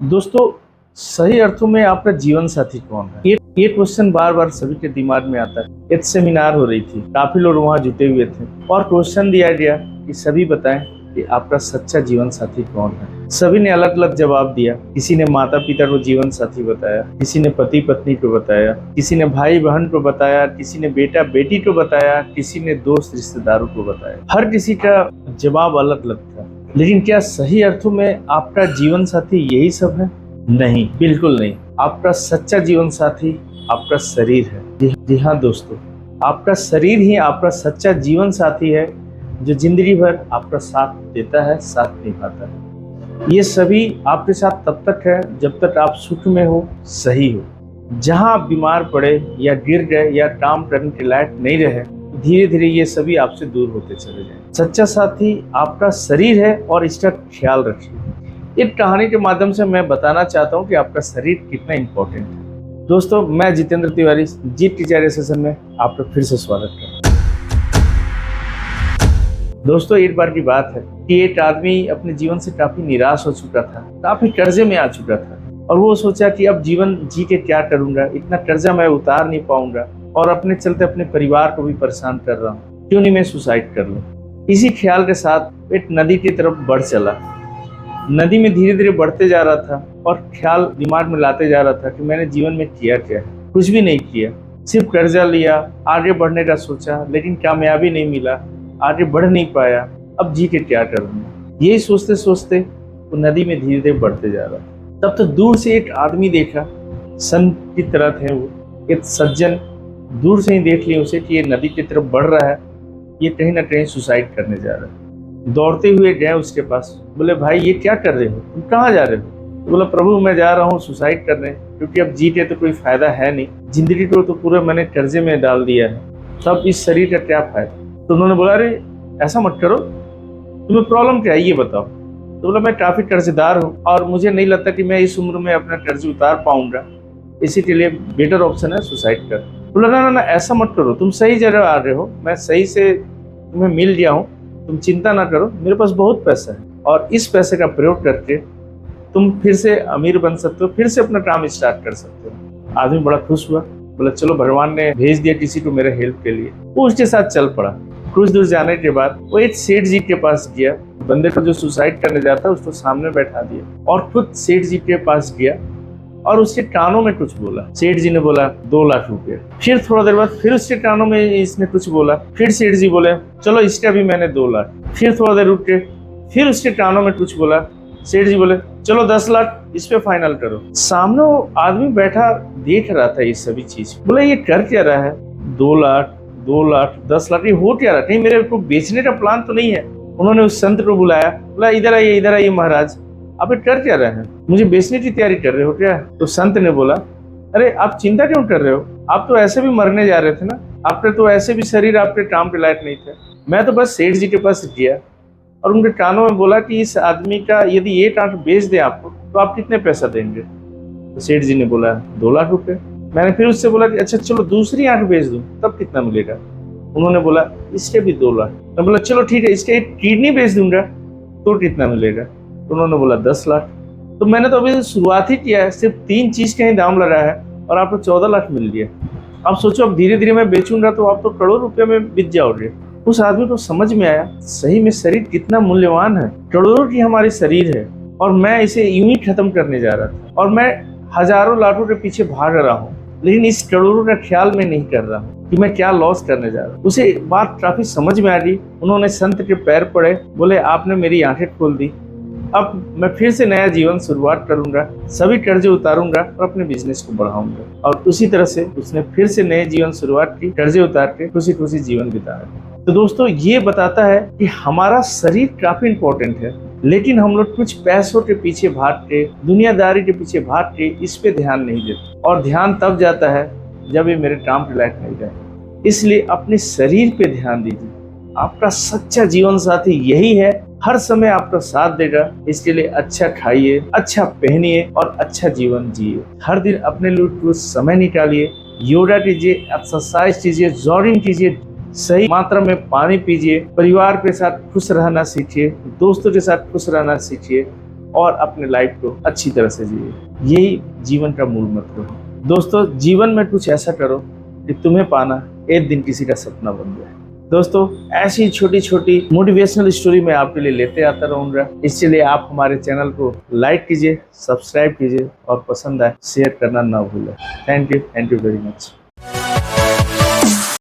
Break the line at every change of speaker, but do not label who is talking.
दोस्तों, सही अर्थों में आपका जीवन साथी कौन है? ये क्वेश्चन बार बार सभी के दिमाग में आता है। एक सेमिनार हो रही थी, काफी लोग वहाँ जुटे हुए थे और क्वेश्चन दिया गया कि सभी बताएं कि आपका सच्चा जीवन साथी कौन है। सभी ने अलग अलग जवाब दिया। किसी ने माता पिता को जीवन साथी बताया, किसी ने पति पत्नी को बताया, किसी ने भाई बहन को बताया, किसी ने बेटा बेटी को बताया, किसी ने दोस्त रिश्तेदारों को बताया। हर किसी का जवाब अलग अलग था। लेकिन क्या सही अर्थों में आपका जीवन साथी यही सब है? नहीं, बिल्कुल नहीं। आपका सच्चा जीवन साथी आपका शरीर है। जी हाँ दोस्तों, आपका शरीर ही आपका सच्चा जीवन साथी है, जो जिंदगी भर आपका साथ देता है, साथ निभाता है। ये सभी आपके साथ तब तक है जब तक आप सुख में हो, सही हो। जहाँ आप बीमार पड़े या गिर गए या काम करने के लायक नहीं रहे, धीरे धीरे ये सभी आपसे दूर होते चले जाएं। सच्चा साथी आपका शरीर है और इसका ख्याल रखिए। एक कहानी के माध्यम से मैं बताना चाहता हूँ कि आपका शरीर कितना इम्पोर्टेंट है। दोस्तों, मैं जितेंद्र तिवारी, जीत टीचर सेशन में आपका फिर से स्वागत करता हूँ। दोस्तों, एक बार की बात है कि एक आदमी अपने जीवन से काफी निराश हो चुका था, काफी कर्जे में आ चुका था और वो सोचा कि अब जीवन जी के क्या करूंगा, इतना कर्जा मैं उतार नहीं पाऊंगा और अपने चलते अपने परिवार को भी परेशान कर रहा हूँ, क्यों नहीं मैं सुसाइड कर लूँ। इसी ख्याल के साथ एक नदी की तरफ बढ़ चला। नदी में धीरे धीरे बढ़ते जा रहा था और ख्याल दिमाग में लाते जा रहा था कि मैंने जीवन में किया क्या है। कुछ भी नहीं किया, सिर्फ कर्जा लिया, आगे बढ़ने का सोचा, लेकिन कामयाबी नहीं मिला, आगे बढ़ नहीं पाया, अब जी के क्या करूँगा। यही सोचते सोचते वो नदी में धीरे धीरे बढ़ते जा रहा था। तब तो दूर से एक आदमी देखा, संत की तरह थे वो, एक सज्जन। दूर से ही देख लिया उसे कि ये नदी की तरफ बढ़ रहा है, ये कहीं ना कहीं सुसाइड करने जा रहा है। दौड़ते हुए गए उसके पास, बोले भाई ये क्या कर रहे हो, तुम कहाँ जा रहे हो? तो बोला प्रभु मैं जा रहा हूँ सुसाइड करने, क्योंकि अब जी के तो कोई फायदा है नहीं, जिंदगी को तो पूरा मैंने कर्जे में डाल दिया है, तब इस शरीर का क्या फायदा। तो उन्होंने बोला अरे ऐसा मत करो, तुम्हें प्रॉब्लम क्या है ये बताओ। तो बोला मैं काफी कर्जदार हूँ और मुझे नहीं लगता कि मैं इस उम्र में अपना कर्ज उतार पाऊंगा, इसी के लिए बेटर ऑप्शन है सुसाइड कर। बोला ना ना ना ऐसा मत करो, तुम सही जगह आ रहे हो, मैं सही से तुम्हें मिल गया हूँ, तुम चिंता ना करो, मेरे पास बहुत पैसा है और इस पैसे का प्रयोग करके तुम फिर से अमीर बन सकते हो, फिर से अपना काम स्टार्ट कर सकते हो। आदमी बड़ा खुश हुआ, बोला चलो भगवान ने भेज दिया किसी को मेरे हेल्प के लिए। वो उसके साथ चल पड़ा। कुछ दूर जाने के बाद वो एक सेठ जी के पास गया। बंदे को जो सुसाइड करने जाता उसको सामने बैठा दिया और खुद सेठ जी के पास गया और उसके कानों में कुछ बोला। सेठ जी ने बोला 2 लाख रुपए। फिर थोड़ा देर बाद फिर उसके कानों में इसने कुछ बोला। फिर सेठ जी बोले चलो इसका भी मैंने 2 लाख। फिर थोड़ा देर रुक के फिर उसके कानों में कुछ बोला। सेठ जी बोले चलो 10 लाख इस पे फाइनल करो। सामने वो आदमी बैठा देख रहा था ये सभी चीज। बोला ये कर क्या रहा है, 2 लाख 2 लाख 10 लाख, ये हो क्या रहा है, कहीं मेरे को बेचने का प्लान तो नहीं है। उन्होंने उस संत को बुलाया, बोला इधर आइए महाराज, आप कर क्या रहे हैं, मुझे बेचने की तैयारी कर रहे हो क्या? तो संत ने बोला अरे आप चिंता क्यों कर रहे हो, आप तो ऐसे भी मरने जा रहे थे ना, आपके तो ऐसे भी शरीर आपके काम के लायक नहीं थे। मैं तो बस सेठ जी के पास गया और उनके कानों में बोला कि इस आदमी का यदि ये आंख बेच दे आपको तो आप कितने पैसा देंगे? तो सेठ जी ने बोला 2 लाख रुपए। मैंने फिर उससे बोला कि अच्छा चलो दूसरी आंख बेच दूं तब कितना मिलेगा? उन्होंने बोला इसके भी 2 लाख। मैं बोला चलो ठीक है, इसके एक किडनी बेच दूंगा तो कितना मिलेगा? उन्होंने बोला 10 लाख। तो मैंने तो अभी शुरुआत ही किया है, सिर्फ 3 चीज का ही दाम लगा है और आपको 14 लाख मिल गया। अब सोचो अब धीरे धीरे मैं बेचूंगा तो आप तो करोड़ रुपए में बिक जाओगे। उस आदमी को समझ में आया सही में शरीर कितना मूल्यवान है, करोड़ों की हमारी शरीर है और मैं इसे यूं ही खत्म करने जा रहा था और मैं हजारों लाखों के पीछे भाग रहा हूँ, लेकिन इस करोड़ों का ख्याल मैं नहीं कर रहा हूँ कि मैं क्या लॉस करने जा रहा हूँ। उसे बात काफी समझ में आ गई। उन्होंने संत के पैर पड़े, बोले आपने मेरी आंखें खोल दी, अब मैं फिर से नया जीवन शुरुआत करूंगा, सभी कर्जे उतारूंगा और अपने बिजनेस को बढ़ाऊंगा। और उसी तरह से उसने फिर से नए जीवन शुरुआत की, कर्जे उतार के खुशी खुशी जीवन बिताया। तो दोस्तों ये बताता है कि हमारा शरीर काफी इंपॉर्टेंट है, लेकिन हम लोग कुछ पैसों के पीछे भाग के, दुनियादारी के पीछे भाग के इस पे ध्यान नहीं देते और ध्यान तब जाता है जब ये मेरे काम के लायक नहीं रहे। इसलिए अपने शरीर पे ध्यान दीजिए। आपका सच्चा जीवन साथी यही है, हर समय आपका साथ देगा। इसके लिए अच्छा खाइए, अच्छा पहनिए और अच्छा जीवन जिए। हर दिन अपने लिए कुछ समय निकालिए, योगा कीजिए, एक्सरसाइज कीजिए, जॉगिंग कीजिए, सही मात्रा में पानी पीजिए, परिवार के साथ खुश रहना सीखिए, दोस्तों के साथ खुश रहना सीखिए और अपने लाइफ को अच्छी तरह से जिए। यही जीवन का मूल मंत्र है। दोस्तों, जीवन में कुछ ऐसा करो कि तुम्हें पाना एक दिन किसी का सपना बन जाए। दोस्तों, ऐसी छोटी छोटी मोटिवेशनल स्टोरी मैं आपके लिए लेते आता रहूंगा। इसलिए आप हमारे चैनल को लाइक कीजिए, सब्सक्राइब कीजिए और पसंद आए शेयर करना ना भूलें। Thank you very much.